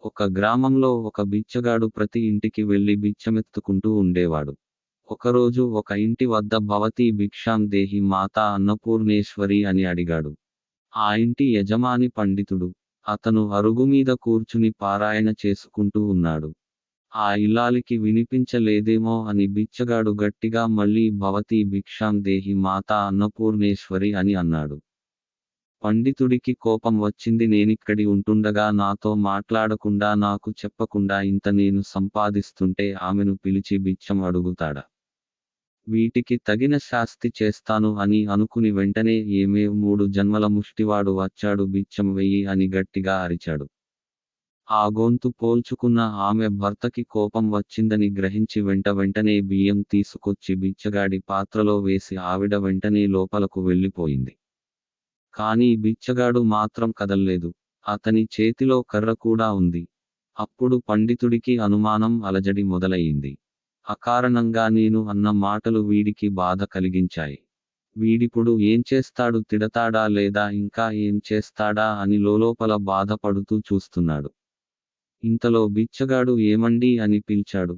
ఒక గ్రామంలో ఒక బిచ్చగాడు ప్రతి ఇంటికి వెళ్లి బిచ్చమెత్తుకుంటూ ఉండేవాడు. ఒకరోజు ఒక ఇంటి వద్ద భవతి భిక్షాం దేహి మాతా అన్నపూర్ణేశ్వరి అని అడిగాడు. ఆ ఇంటి యజమాని పండితుడు. అతను అరుగుమీద కూర్చుని పారాయణ చేసుకుంటూ ఉన్నాడు. ఆ ఇల్లాలికి వినిపించలేదేమో అని బిచ్చగాడు గట్టిగా మళ్ళీ భవతి భిక్షాం దేహి మాతా అన్నపూర్ణేశ్వరి అని అన్నాడు. పండితుడికి కోపం వచ్చింది. నేనిక్కడి ఉంటుండగా నాతో మాట్లాడకుండా నాకు చెప్పకుండా ఇంత నేను సంపాదిస్తుంటే ఆమెను పిలిచి బిచ్చం అడుగుతాడా? వీటికి తగిన శాస్తి చేస్తాను అని అనుకుని వెంటనే ఏమే 3 జన్మల ముష్టివాడు వచ్చాడు బిచ్చం వెయ్యి అని గట్టిగా అరిచాడు. ఆ గొంతు పోల్చుకున్న ఆమె భర్తకి కోపం వచ్చిందని గ్రహించి వెంటనే బియ్యం తీసుకొచ్చి బిచ్చగాడి పాత్రలో వేసి ఆవిడ వెంటనే లోపలకు వెళ్ళిపోయింది. కానీ బిచ్చగాడు మాత్రం కదల్లేదు. అతని చేతిలో కర్ర కూడా ఉంది. అప్పుడు పండితుడికి అనుమానం అలజడి మొదలయింది. అకారణంగా నేను అన్న మాటలు వీడికి బాధ కలిగించాయి. వీడిప్పుడు ఏం చేస్తాడు? తిడతాడా లేదా ఇంకా ఏం చేస్తాడా అని లోలోపల బాధపడుతూ చూస్తున్నాడు. ఇంతలో బిచ్చగాడు ఏమండీ అని పిలిచాడు.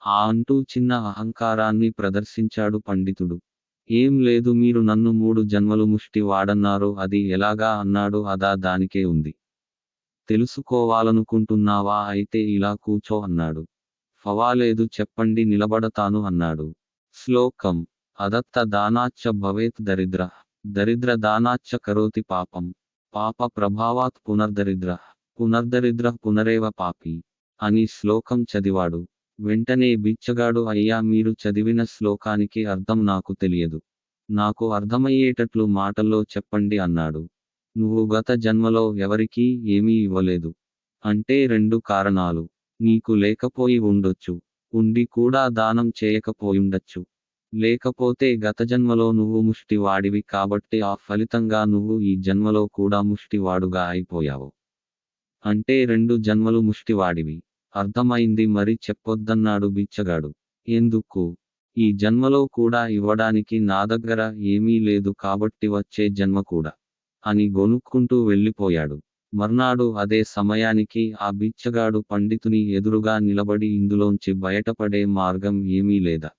ఆ అంటూ చిన్న అహంకారాన్ని ప్రదర్శించాడు పండితుడు. ఏం లేదు, మీరు నన్ను 3 జన్మలు ముష్టి వాడన్నారు, అది ఎలాగా అన్నాడు. అదా, దానికే ఉంది. తెలుసుకోవాలనుకుంటున్నావా? అయితే ఇలా కూచో అన్నాడు. ఫవాలేదు, చెప్పండి, నిలబడతాను అన్నాడు. శ్లోకం అదత్త దానాచ్చ భవేత్ దరిద్ర దరిద్ర దానాచ్చ కరోతి పాపం పాప ప్రభావాత్ పునర్దరిద్ర పునర్దరిద్ర పునరేవ పాపి అని శ్లోకం చదివాడు. వెంటనే బిచ్చగాడు, అయ్యా, మీరు చదివిన శ్లోకానికి అర్థం నాకు తెలియదు. నాకు అర్థమయ్యేటట్లు మాటల్లో చెప్పండి అన్నాడు. నువ్వు గత జన్మలో ఎవరికీ ఏమీ ఇవ్వలేదు. అంటే 2 కారణాలు. నీకు లేకపోయి ఉండొచ్చు. ఉండి కూడా దానం చేయకపోయుండొచ్చు. లేకపోతే గత జన్మలో నువ్వు ముష్టి వాడివి కాబట్టి ఆ ఫలితంగా నువ్వు ఈ జన్మలో కూడా ముష్టివాడుగా అయిపోయావు. అంటే 2 జన్మలు ముష్టివాడివి. అర్థమైంది, మరి చెప్పొద్దన్నాడు బిచ్చగాడు. ఎందుకు? ఈ జన్మలో కూడా ఇవ్వడానికి నా దగ్గర ఏమీ లేదు కాబట్టి వచ్చే జన్మ కూడా అని గొనుక్కుంటూ వెళ్ళిపోయాడు. మర్నాడు అదే సమయానికి ఆ బిచ్చగాడు పండితుని ఎదురుగా నిలబడి, ఇందులోంచి బయటపడే మార్గం ఏమీ లేదా?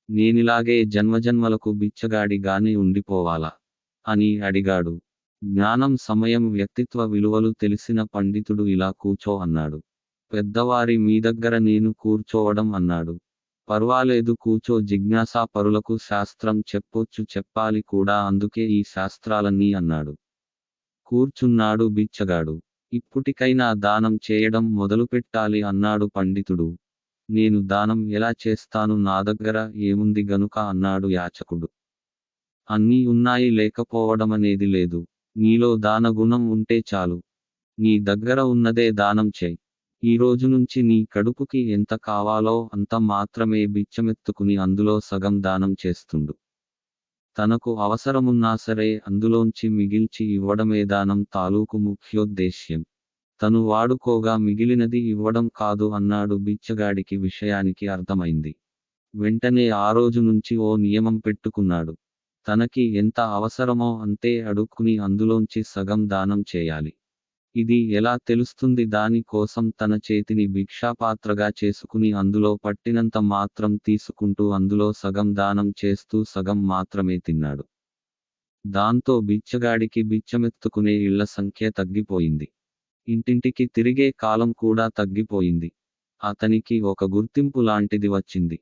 నేనిలాగే జన్మజన్మలకు బిచ్చగాడిగానే ఉండిపోవాలా అని అడిగాడు. జ్ఞానం, సమయం, వ్యక్తిత్వ విలువలు తెలిసిన పండితుడు ఇలా కూచో అన్నాడు. పెద్దవారి మీ దగ్గర నేను కూర్చోవడం అన్నాడు. పర్వాలేదు, కూచో. జిజ్ఞాసా పరులకు శాస్త్రం చెప్పొచ్చు, చెప్పాలి కూడా, అందుకే ఈ శాస్త్రాలన్నీ అన్నాడు. కూర్చున్నాడు బిచ్చగాడు. ఇప్పుటికైనా దానం చేయడం మొదలుపెట్టాలి అన్నాడు పండితుడు. నేను దానం ఎలా చేస్తాను? నా దగ్గర ఏముంది గనుక అన్నాడు యాచకుడు. అన్నీ ఉన్నాయి, లేకపోవడమనేది లేదు. నీలో దానగుణం ఉంటే చాలు. నీ దగ్గర ఉన్నదే దానం చెయ్. ఈ రోజు నుంచి నీ కడుపుకి ఎంత కావాలో అంత మాత్రమే బిచ్చమెత్తుకుని అందులో సగం దానం చేస్తుండు. తనకు అవసరమున్నా సరే అందులోంచి మిగిల్చి ఇవ్వడమే దానం తాలూకు ముఖ్యోద్దేశ్యం. తను వాడుకోగా మిగిలినది ఇవ్వడం కాదు అన్నాడు. బిచ్చగాడికి విషయానికి అర్థమైంది. వెంటనే ఆ రోజు నుంచి ఓ నియమం పెట్టుకున్నాడు. తనకి ఎంత అవసరమో అంతే అడుక్కుని అందులోంచి సగం దానం చేయాలి. ఇది ఎలా తెలుస్తుంది? దాని కోసం తన చేతిని భిక్షాపాత్రగా చేసుకుని అందులో పట్టినంత మాత్రం తీసుకుంటూ అందులో సగం దానం చేస్తూ సగం మాత్రమే తిన్నాడు. దాంతో బిచ్చగాడికి బిచ్చమెత్తుకునే ఇళ్ల సంఖ్య తగ్గిపోయింది. ఇంటింటికి తిరిగే కాలం కూడా తగ్గిపోయింది. అతనికి ఒక గుర్తింపు లాంటిది వచ్చింది.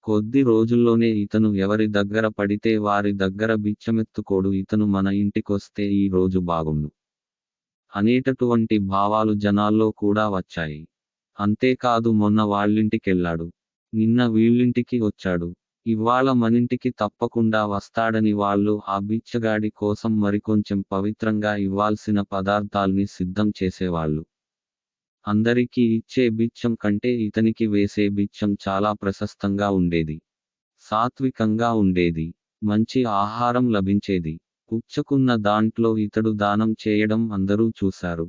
కొద్ది రోజుల్లోనే ఇతను ఎవరి దగ్గర పడితే వారి దగ్గర బిచ్చమెత్తుకోడు. ఇతను మన ఇంటికొస్తే ఈ రోజు బాగుండు అనేటటువంటి భావాలు జనాల్లో కూడా వచ్చాయి. అంతేకాదు, మొన్న వాళ్ళింటికెళ్ళాడు, నిన్న వీళ్ళింటికి వచ్చాడు, ఇవాళ మనింటికి తప్పకుండా వస్తాడని వాళ్ళు ఆ బిచ్చగాడి కోసం మరికొంచెం పవిత్రంగా ఇవ్వాల్సిన పదార్థాల్ని సిద్ధం చేసేవాళ్ళు. అందరికీ ఇచ్చే బిచ్చం కంటే ఇతనికి వేసే బిచ్చం చాలా ప్రశస్తంగా ఉండేది. సాత్వికంగా ఉండేది. మంచి ఆహారం లభించేది. పుచ్చుకున్న దాంట్లో ఇతడు దానం చేయడం అందరూ చూశారు.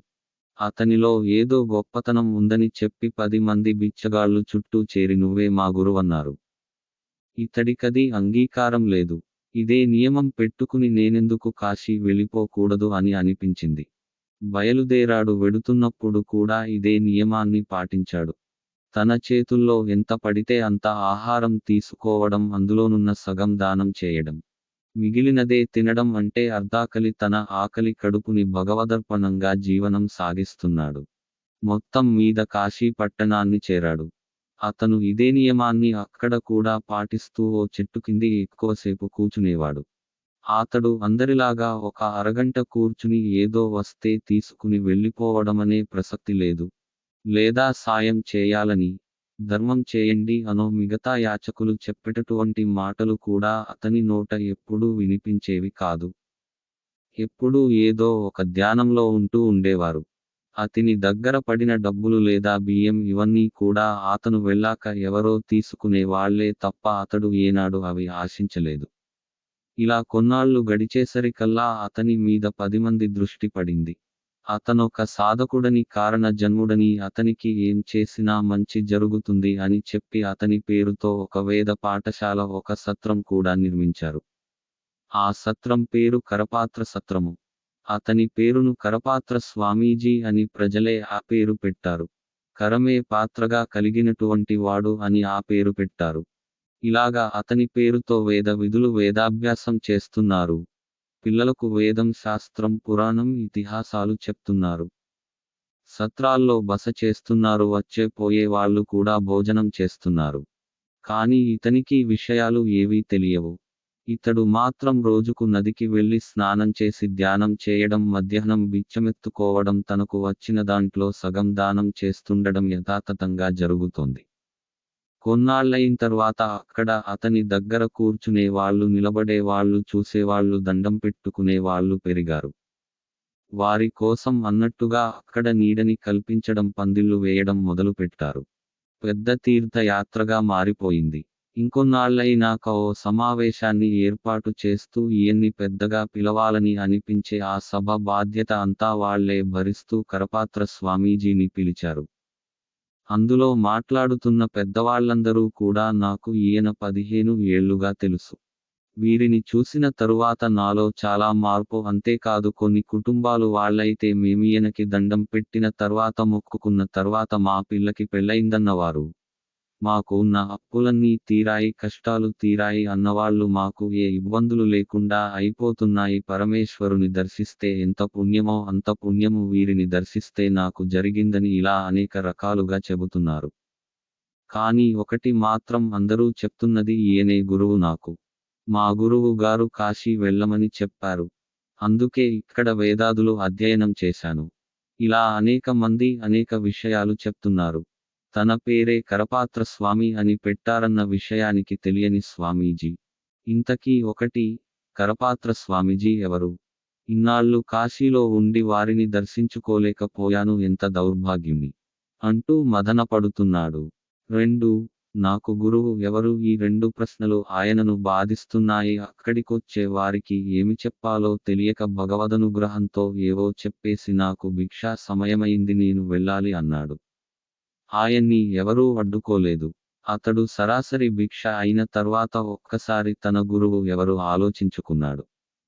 అతనిలో ఏదో గొప్పతనం ఉందని చెప్పి 10 మంది బిచ్చగాళ్ళు చుట్టూ చేరి నువ్వే మా గురువన్నారు. ఇతడికది అంగీకారం లేదు. ఇదే నియమం పెట్టుకుని నేనెందుకు కాశీ వెళ్ళిపోకూడదు అని అనిపించింది. బయలుదేరాడు. వెడుతున్నప్పుడు కూడా ఇదే నియమాన్ని పాటించాడు. తన చేతుల్లో ఎంత పడితే అంత ఆహారం తీసుకోవడం, అందులోనున్న సగం దానం చేయడం, మిగిలినదే తినడం. అంటే అర్ధాకలి తన ఆకలి కడుపుని భగవదర్పణంగా జీవనం సాగిస్తున్నాడు. మొత్తం మీద కాశీ పట్టణాన్ని చేరాడు. అతను ఇదే నియమాన్ని అక్కడ కూడా పాటిస్తూ ఓ చెట్టు కింది ఎక్కువసేపు కూచునేవాడు. అతడు అందరిలాగా ఒక అరగంట కూర్చుని ఏదో వస్తే తీసుకుని వెళ్ళిపోవడమనే ప్రసక్తి లేదు. లేదా సాయం చేయాలని, ధర్మం చేయండి అనో మిగతా యాచకులు చెప్పేటటువంటి మాటలు కూడా అతని నోట ఎప్పుడూ వినిపించేవి కాదు. ఎప్పుడూ ఏదో ఒక ధ్యానంలో ఉంటూ ఉండేవారు. అతని దగ్గర పడిన డబ్బులు లేదా బియ్యం ఇవన్నీ కూడా అతను వెళ్ళాక ఎవరో తీసుకునే వాళ్లే తప్ప అతడు ఏనాడు అవి ఆశించలేదు. ఇలా కొన్నాళ్లు గడిచేసరికల్లా అతని మీద 10 మంది దృష్టి పడింది. అతనొక సాధకుడని, కారణ జన్ముడని, అతనికి ఏం చేసినా మంచి జరుగుతుంది అని చెప్పి అతని పేరుతో ఒక వేద పాఠశాల, ఒక సత్రం కూడా నిర్మించారు. ఆ సత్రం పేరు కరపాత్ర సత్రము. అతని పేరును కరపాత్ర స్వామీజీ అని ప్రజలే ఆ పేరు పెట్టారు. కరమే పాత్రగా కలిగినటువంటి వాడు అని ఆ పేరు పెట్టారు. ఇలాగా అతని పేరుతో వేద విధులు, వేదాభ్యాసం చేస్తున్నారు. పిల్లలకు వేదం, శాస్త్రం, పురాణం, ఇతిహాసాలు చెప్తున్నారు. సత్రాల్లో బస చేస్తున్నారు. వచ్చే పోయే వాళ్ళు కూడా భోజనం చేస్తున్నారు. కానీ ఇతనికి విషయాలు ఏవీ తెలియవు. ఇతడు మాత్రం రోజుకు నదికి వెళ్ళి స్నానం చేసి ధ్యానం చేయడం, మధ్యాహ్నం బిచ్చమెత్తుకోవడం, తనకు వచ్చిన దాంట్లో సగం దానం చేస్తుండడం యథాతథంగా జరుగుతోంది. కొన్నాళ్లయిన తర్వాత అక్కడ అతని దగ్గర కూర్చునే వాళ్ళు, నిలబడే వాళ్ళు, చూసేవాళ్ళు, దండం పెట్టుకునే వాళ్ళు పెరిగారు. వారి కోసం అన్నట్టుగా అక్కడ నీడని కల్పించడం, పందిళ్లు వేయడం మొదలుపెట్టారు. పెద్ద తీర్థయాత్రగా మారిపోయింది. ఇంకొన్నాళ్లయినాక ఓ సమావేశాన్ని ఏర్పాటు చేస్తూ ఈయన్ని పెద్దగా పిలవాలని అనిపించే ఆ సభ బాధ్యత అంతా వాళ్లే భరిస్తూ కరపాత్ర స్వామీజీని పిలిచారు. అందులో మాట్లాడుతున్న పెద్దవాళ్లందరూ కూడా నాకు ఈయన 15 ఏళ్లుగా తెలుసు. వీరిని చూసిన తరువాత నాలో చాలా మార్పు. అంతేకాదు, కొన్ని కుటుంబాలు వాళ్ళైతే మేమీయనకి దండం పెట్టిన తర్వాత, మొక్కుకున్న తర్వాత మా పిల్లకి పెళ్ళయిందన్నవారు, మాకు ఉన్న అప్పులన్నీ తీరాయి, కష్టాలు తీరాయి అన్నవాళ్ళు, మాకు ఏ ఇబ్బందులు లేకుండా అయిపోతున్నాయి, పరమేశ్వరుని దర్శిస్తే ఎంత పుణ్యమో అంత పుణ్యము వీరిని దర్శిస్తే నాకు జరిగిందని ఇలా అనేక రకాలుగా చెబుతున్నారు. కానీ ఒకటి మాత్రం అందరూ చెప్తున్నది, ఈయనే గురువు నాకు. మా గురువు గారు కాశీ వెళ్ళమని చెప్పారు. అందుకే ఇక్కడ వేదాదులు అధ్యయనం చేశాను. ఇలా అనేక మంది అనేక విషయాలు చెప్తున్నారు. తన పేరే కరపాత్ర స్వామి అని పెట్టారన్న విషయానికి తెలియని స్వామీజీ. ఇంతకీ ఒకటి, కరపాత్ర స్వామీజీ ఎవరు? ఇన్నాళ్ళు కాశీలో ఉండి వారిని దర్శించుకోలేకపోయాను, ఎంత దౌర్భాగ్యుని అంటూ మదనపడుతున్నాడు. 2. నాకు గురువు ఎవరు? ఈ 2 ప్రశ్నలు ఆయనను బాధిస్తున్నాయి. అక్కడికొచ్చే వారికి ఏమి చెప్పాలో తెలియక భగవదనుగ్రహంతో ఏవో చెప్పేసి, నాకు భిక్షా సమయమైంది, నేను వెళ్ళాలి అన్నాడు. ఆయన్ని ఎవరూ అడ్డుకోలేదు. అతడు సరాసరి భిక్ష అయిన తర్వాత ఒక్కసారి తన గురువు ఎవరు ఆలోచించుకున్నాడు.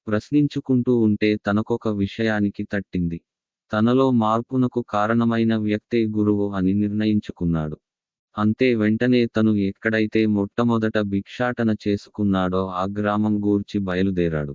ప్రశ్నించుకుంటూ ఉంటే తనకొక విషయానికి తట్టింది. తనలో మార్పునకు కారణమైన వ్యక్తే గురువు అని నిర్ణయించుకున్నాడు. అంతే, వెంటనే తను ఎక్కడైతే మొట్టమొదట భిక్షాటన చేసుకున్నాడో ఆ గ్రామం గూర్చి బయలుదేరాడు.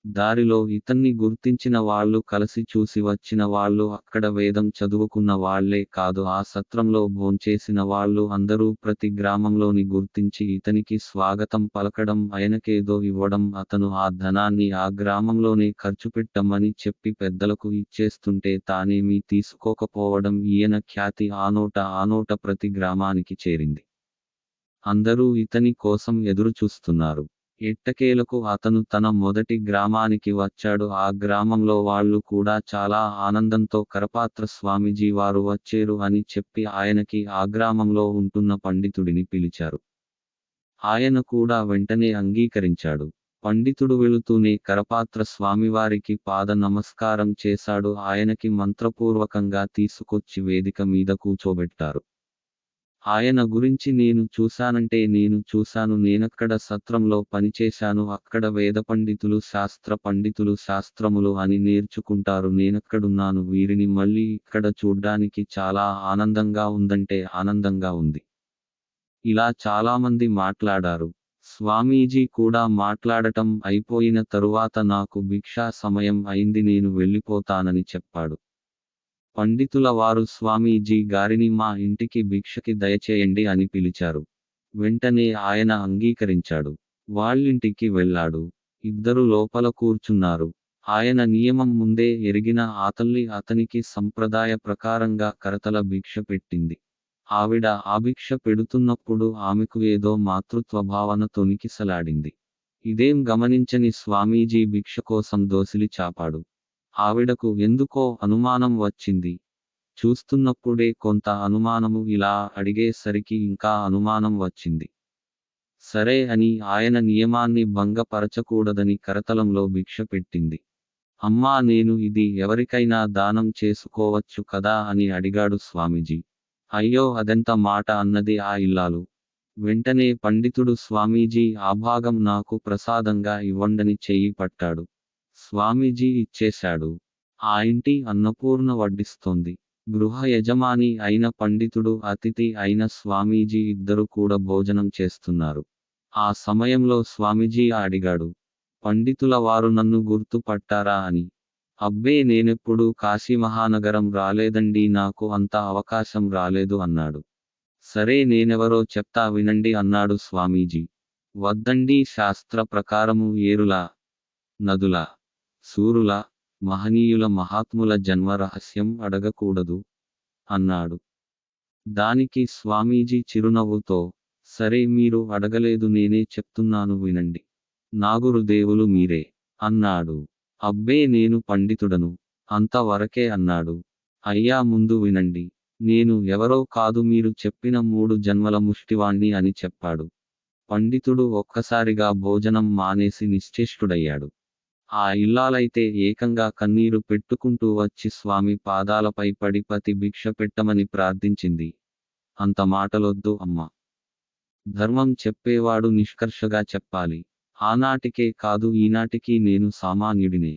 దారిలో ఇతన్ని గుర్తించిన వాళ్ళు, కలిసి చూసి వచ్చిన వాళ్ళు, అక్కడ వేదం చదువుకున్న వాళ్లే కాదు, ఆ సత్రంలో భోంచేసిన వాళ్ళు అందరూ ప్రతి గ్రామంలోని గుర్తించి ఇతనికి స్వాగతం పలకడం, ఆయనకేదో ఇవ్వడం, అతను ఆ ధనాన్ని ఆ గ్రామంలోనే ఖర్చుపెట్టమని చెప్పి పెద్దలకు ఇచ్చేస్తుంటే తానేమీ తీసుకోకపోవడం, ఈయన ఖ్యాతి ఆనోట ప్రతి గ్రామానికి చేరింది. అందరూ ఇతని కోసం ఎదురు చూస్తున్నారు. ఎట్టకేలకు అతను తన మొదటి గ్రామానికి వచ్చాడు. ఆ గ్రామంలో వాళ్ళు కూడా చాలా ఆనందంతో కరపాత్ర స్వామీజీ వారు వచ్చేరు అని చెప్పి ఆయనకి ఆ గ్రామంలో ఉంటున్న పండితుడిని పిలిచారు. ఆయన కూడా వెంటనే అంగీకరించాడు. పండితుడు వెళుతూనే కరపాత్ర స్వామివారికి పాద నమస్కారం చేశాడు. ఆయనకి మంత్రపూర్వకంగా తీసుకొచ్చి వేదిక మీద కూచోబెట్టారు. ఆయన గురించి నేను చూశానంటే నేను చూశాను, నేనక్కడ సత్రంలో పనిచేశాను, అక్కడ వేద పండితులు శాస్త్ర పండితులు శాస్త్రములు అని నేర్చుకుంటారు, నేనక్కడున్నాను, వీరిని మళ్ళీ ఇక్కడ చూడ్డానికి చాలా ఆనందంగా ఉందంటే ఆనందంగా ఉంది. ఇలా చాలామంది మాట్లాడారు. స్వామీజీ కూడా మాట్లాడటం అయిపోయిన తరువాత నాకు భిక్షా సమయం అయింది, నేను వెళ్ళిపోతానని చెప్పాడు. పండితుల వారు స్వామీజీ గారిని మా ఇంటికి భిక్షకి దయచేయండి అని పిలిచారు. వెంటనే ఆయన అంగీకరించాడు. వాళ్ళింటికి వెళ్ళాడు. ఇద్దరు లోపల కూర్చున్నారు. ఆయన నియమం ముందే ఎరిగిన ఆ తల్లి అతనికి సంప్రదాయ ప్రకారంగా కరతల భిక్ష పెట్టింది. ఆవిడ ఆ భిక్ష పెడుతున్నప్పుడు ఆమెకు ఏదో మాతృత్వ భావన తొణికిసలాడింది. ఇదేం గమనించని స్వామీజీ భిక్ష కోసం దోసిలి చాపాడు. ఆవిడకు ఎందుకో అనుమానం వచ్చింది. చూస్తున్నప్పుడే కొంత అనుమానము, ఇలా అడిగేసరికి ఇంకా అనుమానం వచ్చింది. సరే అని ఆయన నియమాన్ని భంగపరచకూడదని కరతలంలో భిక్ష పెట్టింది. అమ్మా, నేను ఇది ఎవరికైనా దానం చేసుకోవచ్చు కదా అని అడిగాడు స్వామీజీ. అయ్యో, అదెంత మాట అన్నది ఆ ఇల్లాలు. వెంటనే పండితుడు స్వామీజీ ఆ భాగం నాకు ప్రసాదంగా ఇవ్వండని చెయ్యి పట్టాడు. స్వామీజీ ఇచ్చేశాడు. ఆ ఇంటి అన్నపూర్ణ వడ్డిస్తోంది. గృహ యజమాని అయిన పండితుడు, అతిథి అయిన స్వామీజీ ఇద్దరు కూడా భోజనం చేస్తున్నారు. ఆ సమయంలో స్వామీజీ అడిగాడు, పండితుల వారు నన్ను గుర్తు పట్టారా అని. అబ్బే, నేనెప్పుడూ కాశీమహానగరం రాలేదండి, నాకు అంత అవకాశం రాలేదు అన్నాడు. సరే, నేనెవరో చెప్తా వినండి అన్నాడు స్వామీజీ. వద్దండి, శాస్త్ర ప్రకారము ఏరుల, నదుల, సూరుల, మహనీయుల మహాత్ముల జన్మ రహస్యం అడగకూడదు అన్నాడు. దానికి స్వామీజీ చిరునవ్వుతో, సరే, మీరు అడగలేదు, నేనే చెప్తున్నాను వినండి. నాగురుదేవులు మీరే అన్నాడు. అబ్బే, నేను పండితుడను, అంతవరకే అన్నాడు. అయ్యా, ముందు వినండి. నేను ఎవరో కాదు, మీరు చెప్పిన 3 జన్మల ముష్టివాణ్ణి అని చెప్పాడు. పండితుడు ఒక్కసారిగా భోజనం మానేసి నిశ్చేష్టుడయ్యాడు. ఆ ఇల్లాలైతే ఏకంగా కన్నీరు పెట్టుకుంటూ వచ్చి స్వామి పాదాలపై పడి పతి భిక్ష పెట్టమని ప్రార్థించింది. అంత మాటలొద్దు అమ్మా. ధర్మం చెప్పేవాడు నిష్కర్షగా చెప్పాలి. ఆనాటికే కాదు, ఈనాటికి నేను సామాన్యుడినే.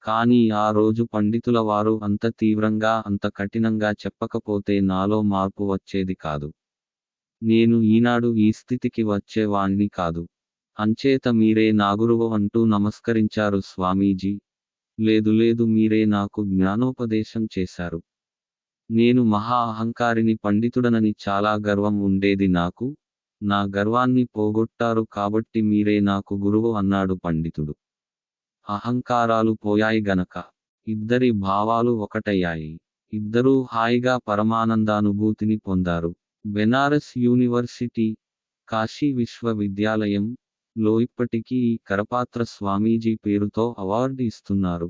కానీ ఆ రోజు పండితుల వారు అంత తీవ్రంగా, అంత కఠినంగా చెప్పకపోతే నాలో మార్పు వచ్చేది కాదు. నేను ఈనాడు ఈ స్థితికి వచ్చేవాణ్ణి కాదు. అంచేత మీరే నాగురువు అంటూ నమస్కరించారు స్వామీజీ. లేదు లేదు, మీరే నాకు జ్ఞానోపదేశం చేశారు. నేను మహా అహంకారిని, పండితుడనని చాలా గర్వం ఉండేది నాకు. నా గర్వాన్ని పోగొట్టారు కాబట్టి మీరే నాకు గురువు అన్నాడు పండితుడు. అహంకారాలు పోయాయి గనక ఇద్దరి భావాలు ఒకటయ్యాయి. ఇద్దరూ హాయిగా పరమానందానుభూతిని పొందారు. బెనారస్ యూనివర్సిటీ, కాశీ విశ్వవిద్యాలయం లో ఇప్పటికీ ఈ కరపాత్ర స్వామీజీ పేరుతో అవార్డు ఇస్తున్నారు.